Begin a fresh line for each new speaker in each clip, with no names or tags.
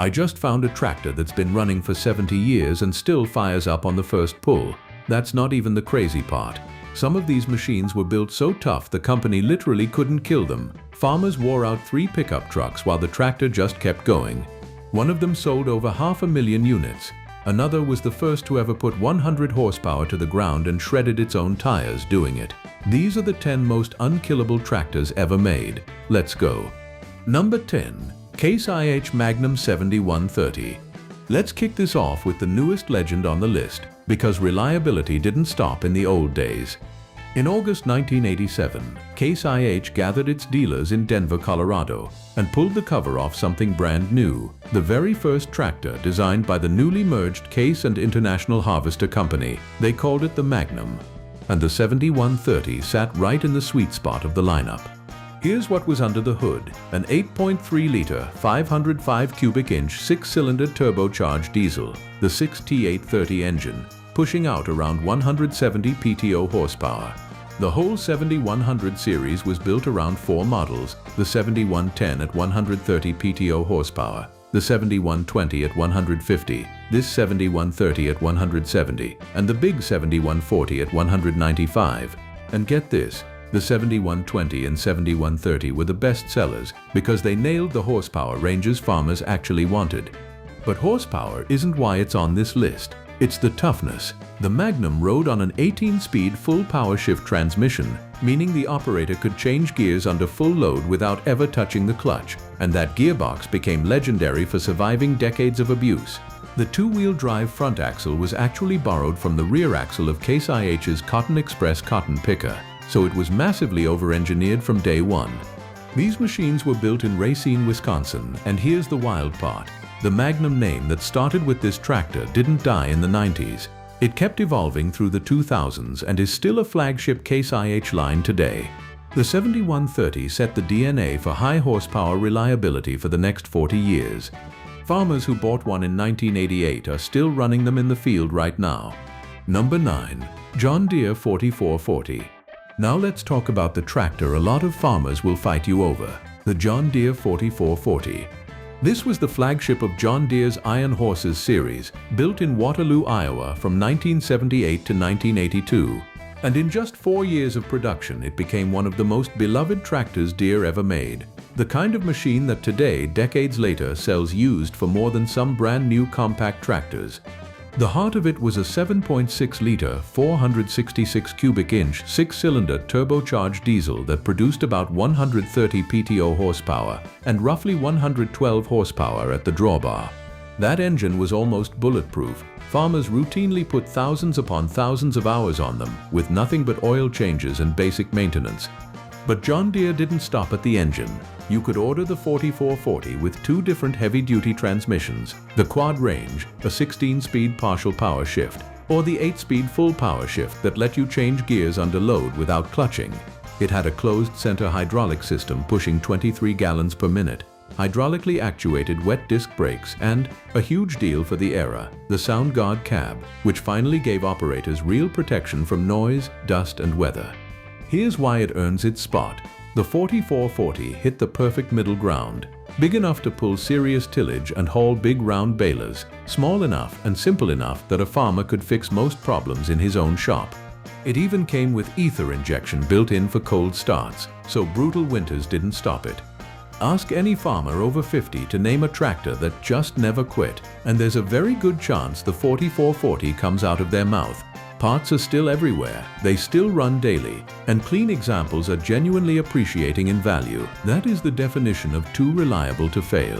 I just found a tractor that's been running for 70 years and still fires up on the first pull. That's not even the crazy part. Some of these machines were built so tough the company literally couldn't kill them. Farmers wore out 3 pickup trucks while the tractor just kept going. One of them sold over 500,000 units. Another was the first to ever put 100 horsepower to the ground and shredded its own tires doing it. These are the 10 most unkillable tractors ever made. Let's go. Number 10. Case IH Magnum 7130. Let's kick this off with the newest legend on the list, because reliability didn't stop in the old days. In August 1987, Case IH gathered its dealers in Denver, Colorado, and pulled the cover off something brand new, the very first tractor designed by the newly merged Case and International Harvester Company. They called it the Magnum, and the 7130 sat right in the sweet spot of the lineup. Here's what was under the hood: an 8.3-liter, 505 cubic inch, 6-cylinder turbocharged diesel, the 6T830 engine, pushing out around 170 PTO horsepower. The whole 7100 series was built around 4 models: the 7110 at 130 PTO horsepower, the 7120 at 150, this 7130 at 170, and the big 7140 at 195. And get this, the 7120 and 7130 were the best sellers because they nailed the horsepower ranges farmers actually wanted. But horsepower isn't why it's on this list. It's the toughness. The Magnum rode on an 18-speed full power shift transmission, meaning the operator could change gears under full load without ever touching the clutch, and that gearbox became legendary for surviving decades of abuse. The 2-wheel drive front axle was actually borrowed from the rear axle of Case IH's Cotton Express cotton picker, so it was massively over-engineered from day one. These machines were built in Racine, Wisconsin, and here's the wild part. The Magnum name that started with this tractor didn't die in the 90s. It kept evolving through the 2000s and is still a flagship Case IH line today. The 7130 set the DNA for high horsepower reliability for the next 40 years. Farmers who bought one in 1988 are still running them in the field right now. Number 9. John Deere 4440. Now let's talk about the tractor a lot of farmers will fight you over, the John Deere 4440. This was the flagship of John Deere's Iron Horses series, built in Waterloo, Iowa from 1978 to 1982. And in just 4 years of production, it became one of the most beloved tractors Deere ever made. The kind of machine that today, decades later, sells used for more than some brand new compact tractors. The heart of it was a 7.6-liter, 466 cubic inch, 6-cylinder turbocharged diesel that produced about 130 PTO horsepower and roughly 112 horsepower at the drawbar. That engine was almost bulletproof. Farmers routinely put thousands upon thousands of hours on them, with nothing but oil changes and basic maintenance. But John Deere didn't stop at the engine. You could order the 4440 with 2 different heavy-duty transmissions, the Quad Range, a 16-speed partial power shift, or the 8-speed full power shift that let you change gears under load without clutching. It had a closed-center hydraulic system pushing 23 gallons per minute, hydraulically actuated wet disc brakes, and, a huge deal for the era, the Sound Guard cab, which finally gave operators real protection from noise, dust, and weather. Here's why it earns its spot. The 4440 hit the perfect middle ground. Big enough to pull serious tillage and haul big round balers, small enough and simple enough that a farmer could fix most problems in his own shop. It even came with ether injection built in for cold starts, so brutal winters didn't stop it. Ask any farmer over 50 to name a tractor that just never quit, and there's a very good chance the 4440 comes out of their mouth. Parts are still everywhere, they still run daily, and clean examples are genuinely appreciating in value. That is the definition of too reliable to fail.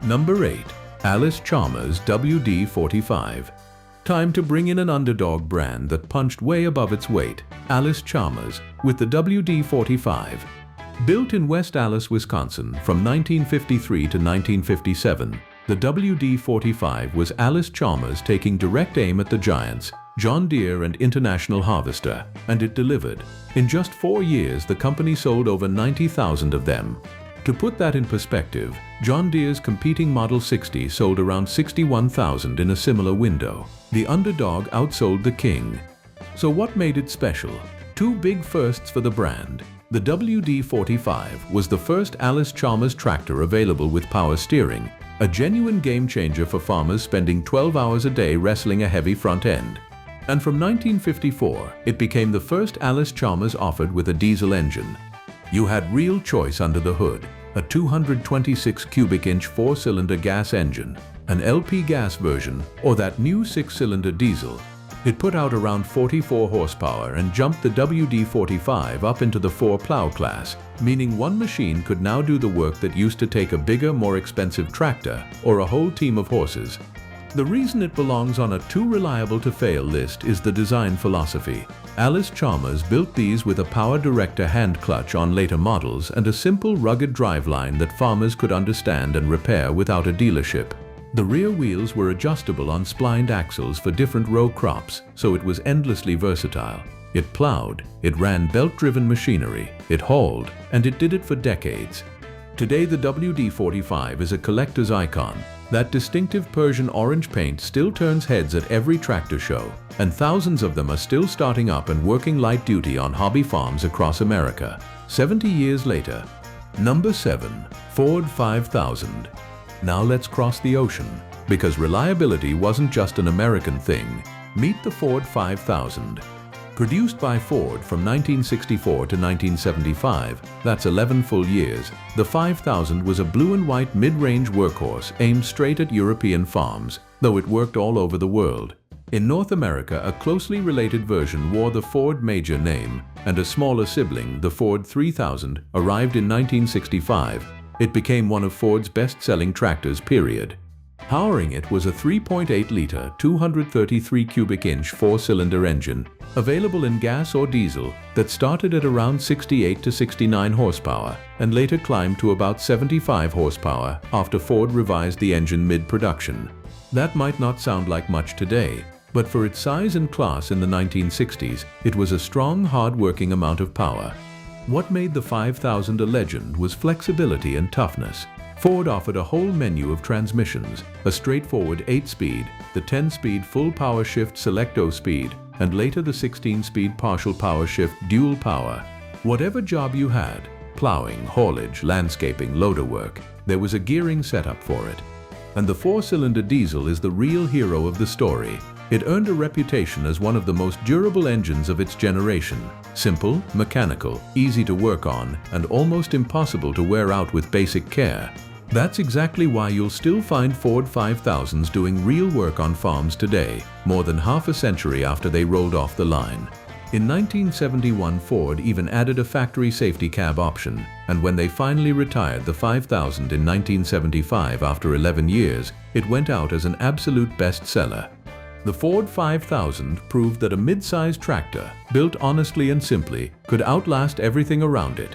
Number 8. Allis-Chalmers WD-45. Time to bring in an underdog brand that punched way above its weight, Allis-Chalmers, with the WD-45. Built in West Allis, Wisconsin from 1953 to 1957, the WD-45 was Allis-Chalmers taking direct aim at the giants, John Deere and International Harvester, and it delivered. In just 4 years, the company sold over 90,000 of them. To put that in perspective, John Deere's competing Model 60 sold around 61,000 in a similar window. The underdog outsold the king. So what made it special? 2 big firsts for the brand. The WD-45 was the first Allis-Chalmers tractor available with power steering, a genuine game changer for farmers spending 12 hours a day wrestling a heavy front end. And from 1954, it became the first Allis-Chalmers offered with a diesel engine. You had real choice under the hood: a 226 cubic inch 4-cylinder gas engine, an LP gas version, or that new 6-cylinder diesel. It put out around 44 horsepower and jumped the WD-45 up into the 4 plow class, meaning one machine could now do the work that used to take a bigger, more expensive tractor or a whole team of horses. The reason it belongs on a too reliable to fail list is the design philosophy. Allis-Chalmers built these with a power director hand clutch on later models and a simple, rugged driveline that farmers could understand and repair without a dealership. The rear wheels were adjustable on splined axles for different row crops, so it was endlessly versatile. It plowed, it ran belt-driven machinery, it hauled, and it did it for decades. Today the WD-45 is a collector's icon. That distinctive Persian orange paint still turns heads at every tractor show, and thousands of them are still starting up and working light duty on hobby farms across America. 70 years later. Number 7. Ford 5000. Now let's cross the ocean, because reliability wasn't just an American thing. Meet the Ford 5000. Produced by Ford from 1964 to 1975, that's 11 full years, the 5000 was a blue and white mid-range workhorse aimed straight at European farms, though it worked all over the world. In North America, a closely related version wore the Ford Major name, and a smaller sibling, the Ford 3000, arrived in 1965. It became one of Ford's best-selling tractors, period. Powering it was a 3.8-liter, 233 cubic inch 4-cylinder engine, available in gas or diesel, that started at around 68 to 69 horsepower and later climbed to about 75 horsepower after Ford revised the engine mid-production. That might not sound like much today, but for its size and class in the 1960s, it was a strong, hard-working amount of power. What made the 5000 a legend was flexibility and toughness. Ford offered a whole menu of transmissions: a straightforward 8-speed, the 10-speed full power shift Selecto speed, and later the 16-speed partial power shift dual power. Whatever job you had, plowing, haulage, landscaping, loader work, there was a gearing setup for it. And the 4-cylinder diesel is the real hero of the story. It earned a reputation as one of the most durable engines of its generation. Simple, mechanical, easy to work on, and almost impossible to wear out with basic care. That's exactly why you'll still find Ford 5000s doing real work on farms today, more than half a century after they rolled off the line. In 1971, Ford even added a factory safety cab option, and when they finally retired the 5000 in 1975 after 11 years, it went out as an absolute bestseller. The Ford 5000 proved that a mid-sized tractor, built honestly and simply, could outlast everything around it.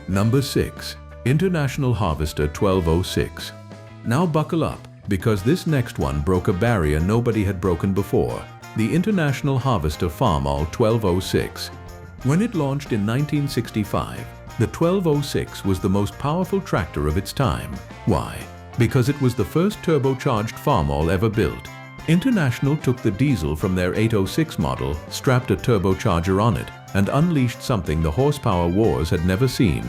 Number 6. International Harvester 1206. Now buckle up, because this next one broke a barrier nobody had broken before: the International Harvester Farmall 1206. When it launched in 1965, the 1206 was the most powerful tractor of its time. Why? Because it was the first turbocharged farmall ever built. International took the diesel from their 806 model, strapped a turbocharger on it, and unleashed something the horsepower wars had never seen.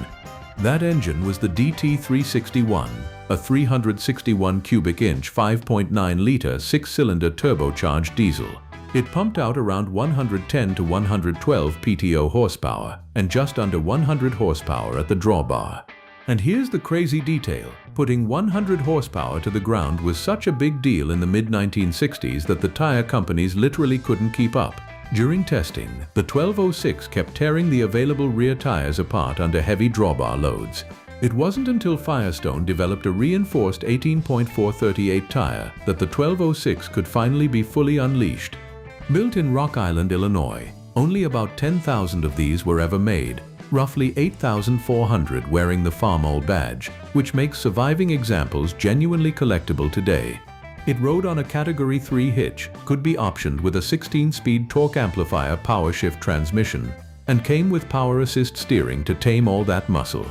That engine was the DT361, a 361 cubic inch 5.9-liter 6-cylinder turbocharged diesel. It pumped out around 110 to 112 PTO horsepower and just under 100 horsepower at the drawbar. And here's the crazy detail: putting 100 horsepower to the ground was such a big deal in the mid-1960s that the tire companies literally couldn't keep up. During testing, the 1206 kept tearing the available rear tires apart under heavy drawbar loads. It wasn't until Firestone developed a reinforced 18.438 tire that the 1206 could finally be fully unleashed. Built in Rock Island, Illinois, only about 10,000 of these were ever made, roughly 8,400 wearing the Farmall badge, which makes surviving examples genuinely collectible today. It rode on a Category 3 hitch, could be optioned with a 16-speed torque amplifier power shift transmission, and came with power assist steering to tame all that muscle.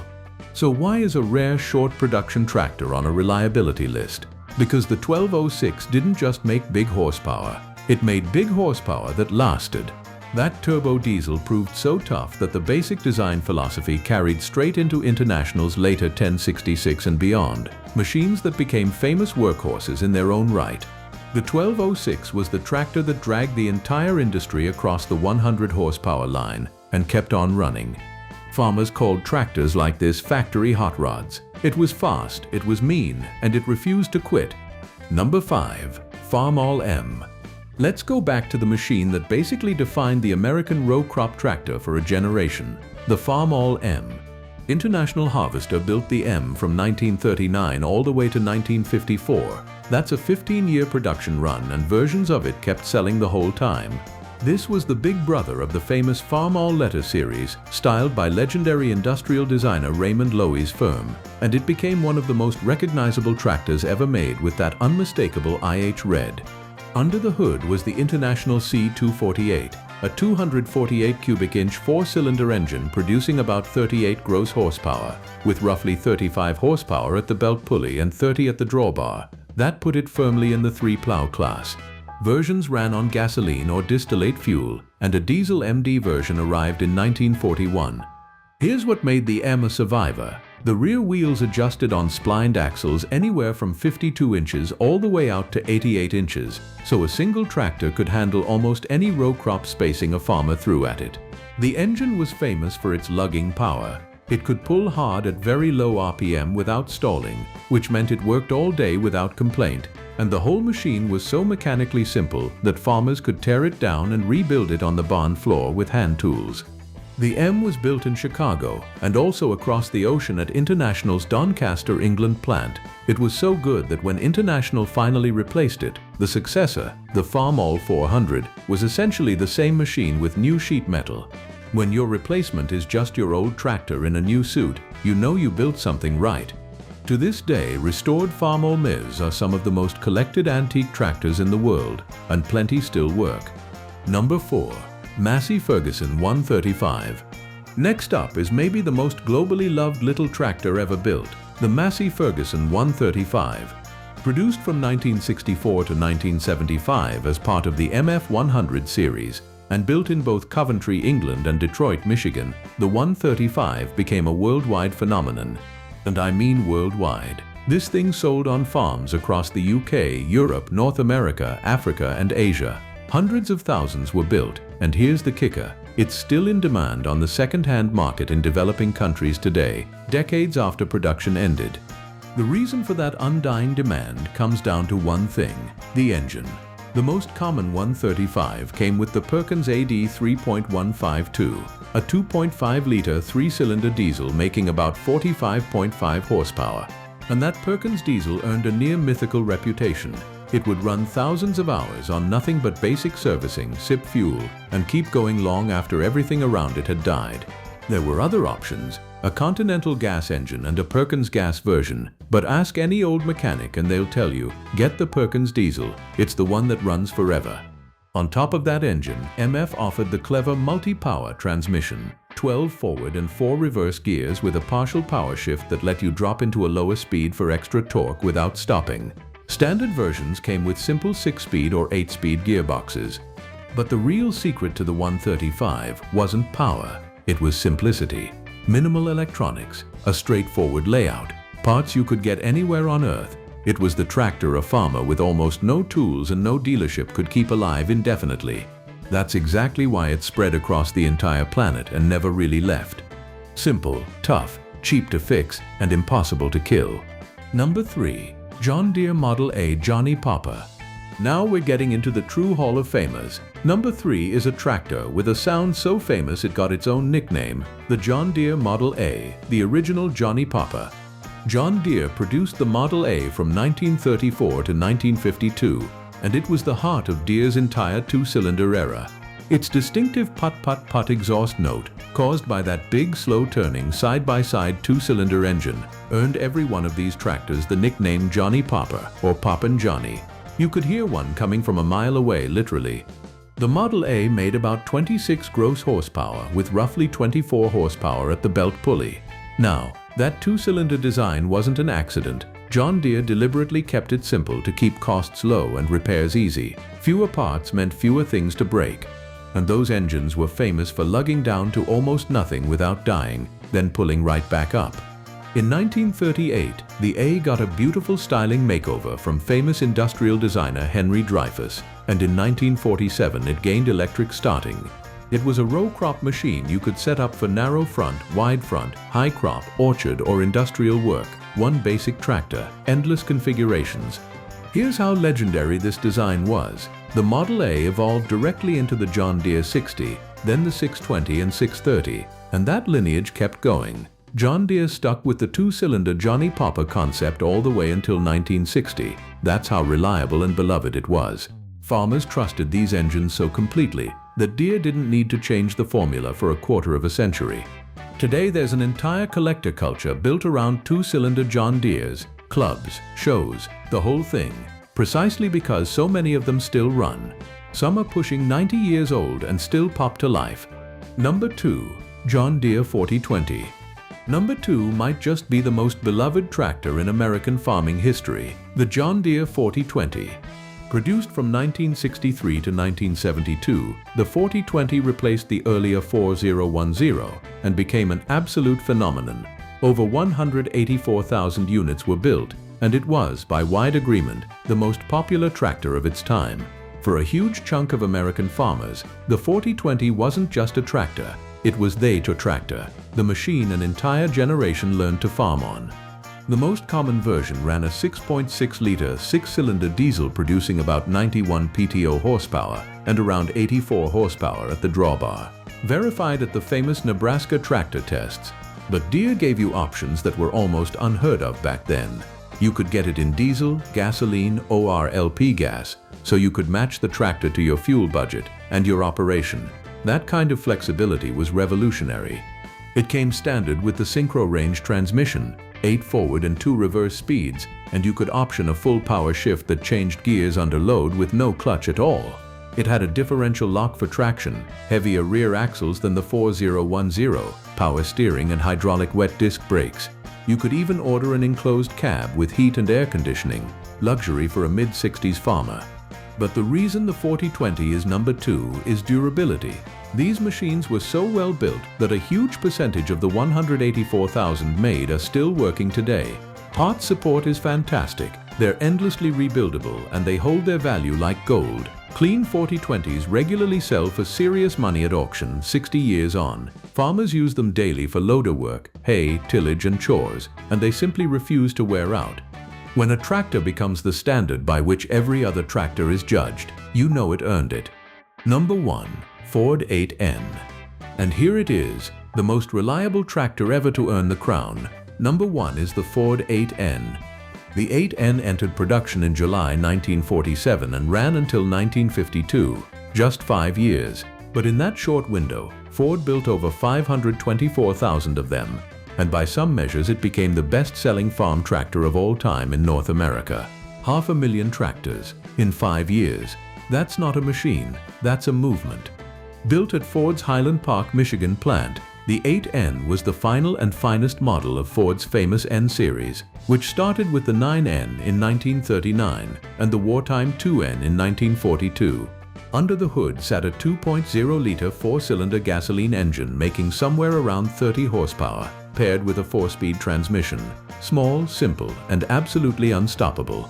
So why is a rare short production tractor on a reliability list? Because the 1206 didn't just make big horsepower, it made big horsepower that lasted. That turbo diesel proved so tough that the basic design philosophy carried straight into International's later 1066 and beyond. machines that became famous workhorses in their own right. The 1206 was the tractor that dragged the entire industry across the 100 horsepower line and kept on running. Farmers called tractors like this factory hot rods. It was fast, it was mean, and it refused to quit. Number 5. Farmall M. Let's go back to the machine that basically defined the American row crop tractor for a generation, the Farmall M. International Harvester built the M from 1939 all the way to 1954. That's a 15-year production run, and versions of it kept selling the whole time. This was the big brother of the famous Farmall letter series, styled by legendary industrial designer Raymond Loewy's firm, and it became one of the most recognizable tractors ever made with that unmistakable IH red. Under the hood was the International C248, a 248 cubic inch 4-cylinder engine producing about 38 gross horsepower, with roughly 35 horsepower at the belt pulley and 30 at the drawbar. That put it firmly in the 3-plow class. Versions ran on gasoline or distillate fuel, and a diesel MD version arrived in 1941. Here's what made the M a survivor. The rear wheels adjusted on splined axles anywhere from 52 inches all the way out to 88 inches, so a single tractor could handle almost any row crop spacing a farmer threw at it. The engine was famous for its lugging power. It could pull hard at very low RPM without stalling, which meant it worked all day without complaint, and the whole machine was so mechanically simple that farmers could tear it down and rebuild it on the barn floor with hand tools. The M was built in Chicago and also across the ocean at International's Doncaster, England plant. It was so good that when International finally replaced it, the successor, the Farmall 400, was essentially the same machine with new sheet metal. When your replacement is just your old tractor in a new suit, you know you built something right. To this day, restored Farmall Ms are some of the most collected antique tractors in the world, and plenty still work. Number 4. Massey Ferguson 135. Next up is maybe the most globally loved little tractor ever built, the Massey Ferguson 135. Produced from 1964 to 1975 as part of the MF 100 series, and built in both Coventry, England and Detroit, Michigan, the 135 became a worldwide phenomenon. And I mean worldwide. This thing sold on farms across the UK, Europe, North America, Africa and Asia. Hundreds of thousands were built, and here's the kicker. It's still in demand on the second-hand market in developing countries today, decades after production ended. The reason for that undying demand comes down to one thing: the engine. The most common 135 came with the Perkins AD 3.152, a 2.5-liter 3-cylinder diesel making about 45.5 horsepower. And that Perkins diesel earned a near-mythical reputation. It would run thousands of hours on nothing but basic servicing, sip fuel, and keep going long after everything around it had died. There were other options, a Continental gas engine and a Perkins gas version, but ask any old mechanic and they'll tell you, get the Perkins diesel, it's the one that runs forever. On top of that engine, MF offered the clever multi-power transmission, 12 forward and 4 reverse gears with a partial power shift that let you drop into a lower speed for extra torque without stopping. Standard versions came with simple 6-speed or 8-speed gearboxes. But the real secret to the 135 wasn't power, it was simplicity. Minimal electronics, a straightforward layout, parts you could get anywhere on Earth. It was the tractor a farmer with almost no tools and no dealership could keep alive indefinitely. That's exactly why it spread across the entire planet and never really left. Simple, tough, cheap to fix, and impossible to kill. Number 3. John Deere Model A Johnny Popper. Now we're getting into the true Hall of Famers. Number 3 is a tractor with a sound so famous it got its own nickname, the John Deere Model A, the original Johnny Popper. John Deere produced the Model A from 1934 to 1952, and it was the heart of Deere's entire 2-cylinder era. Its distinctive put-put-put exhaust note, caused by that big, slow-turning, side-by-side 2-cylinder engine, earned every one of these tractors the nickname Johnny Popper, or Poppin' Johnny. You could hear one coming from a mile away, literally. The Model A made about 26 gross horsepower, with roughly 24 horsepower at the belt pulley. Now, that 2-cylinder design wasn't an accident. John Deere deliberately kept it simple to keep costs low and repairs easy. Fewer parts meant fewer things to break. And those engines were famous for lugging down to almost nothing without dying, then pulling right back up. In 1938, the A got a beautiful styling makeover from famous industrial designer Henry Dreyfuss, and in 1947 it gained electric starting. It was a row crop machine you could set up for narrow front, wide front, high crop, orchard or industrial work. One basic tractor, endless configurations. Here's how legendary this design was. The Model A evolved directly into the John Deere 60, then the 620 and 630, and that lineage kept going. John Deere stuck with the two-cylinder Johnny Popper concept all the way until 1960. That's how reliable and beloved it was. Farmers trusted these engines so completely that Deere didn't need to change the formula for a quarter of a century. Today there's an entire collector culture built around two-cylinder John Deeres, clubs, shows, the whole thing, precisely because so many of them still run. Some are pushing 90 years old and still pop to life. Number 2. John Deere 4020. Number 2 might just be the most beloved tractor in American farming history, the John Deere 4020. Produced from 1963 to 1972, the 4020 replaced the earlier 4010 and became an absolute phenomenon. Over 184,000 units were built, and it was, by wide agreement, the most popular tractor of its time. For a huge chunk of American farmers, the 4020 wasn't just a tractor, it was the tractor, the machine an entire generation learned to farm on. The most common version ran a 6.6-liter six-cylinder diesel producing about 91 PTO horsepower and around 84 horsepower at the drawbar, verified at the famous Nebraska tractor tests. But Deere gave you options that were almost unheard of back then. You could get it in diesel, gasoline, or LP gas, so you could match the tractor to your fuel budget and your operation. That kind of flexibility was revolutionary. It came standard with the synchro-range transmission, 8 forward and 2 reverse speeds, and you could option a full power shift that changed gears under load with no clutch at all. It had a differential lock for traction, heavier rear axles than the 4010, power steering and hydraulic wet disc brakes. You could even order an enclosed cab with heat and air conditioning, luxury for a mid-60s farmer. But the reason the 4020 is number 2 is durability. These machines were so well built that a huge percentage of the 184,000 made are still working today. Part support is fantastic, they're endlessly rebuildable, and they hold their value like gold. Clean 4020s regularly sell for serious money at auction 60 years on. Farmers use them daily for loader work, hay, tillage and chores, and they simply refuse to wear out. When a tractor becomes the standard by which every other tractor is judged, you know it earned it. Number 1. Ford 8N. And here it is, the most reliable tractor ever to earn the crown. Number 1 is the Ford 8N. The 8N entered production in July 1947 and ran until 1952, just 5 years. But in that short window, Ford built over 524,000 of them, and by some measures it became the best-selling farm tractor of all time in North America. 500,000 tractors in 5 years. That's not a machine, that's a movement. Built at Ford's Highland Park, Michigan plant, the 8N was the final and finest model of Ford's famous N series, which started with the 9N in 1939 and the wartime 2N in 1942. Under the hood sat a 2.0-liter 4-cylinder gasoline engine making somewhere around 30 horsepower, paired with a 4-speed transmission. Small, simple, and absolutely unstoppable.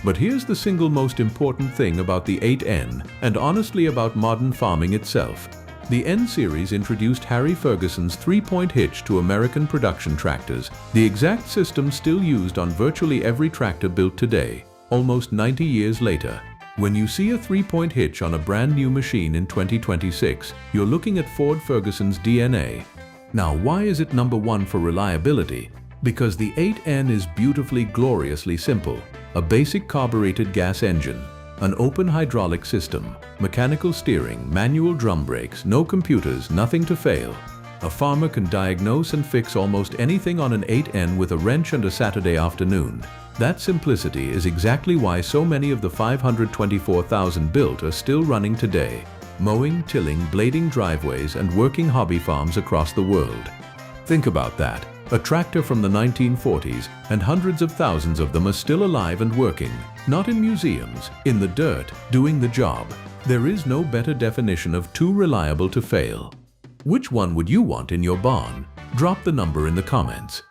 But here's the single most important thing about the 8N, and honestly about modern farming itself. The N series introduced Massey Ferguson's 3-point hitch to American production tractors, the exact system still used on virtually every tractor built today, almost 90 years later. When you see a 3-point hitch on a brand new machine in 2026, you're looking at Ford Ferguson's DNA. Now, why is it number 1 for reliability? Because the 8N is beautifully, gloriously simple. A basic carbureted gas engine, an open hydraulic system, mechanical steering, manual drum brakes, no computers, nothing to fail. A farmer can diagnose and fix almost anything on an 8N with a wrench and a Saturday afternoon. That simplicity is exactly why so many of the 524,000 built are still running today, mowing, tilling, blading driveways, and working hobby farms across the world. Think about that. A tractor from the 1940s, and hundreds of thousands of them are still alive and working, not in museums, in the dirt, doing the job. There is no better definition of too reliable to fail. Which one would you want in your barn? Drop the number in the comments.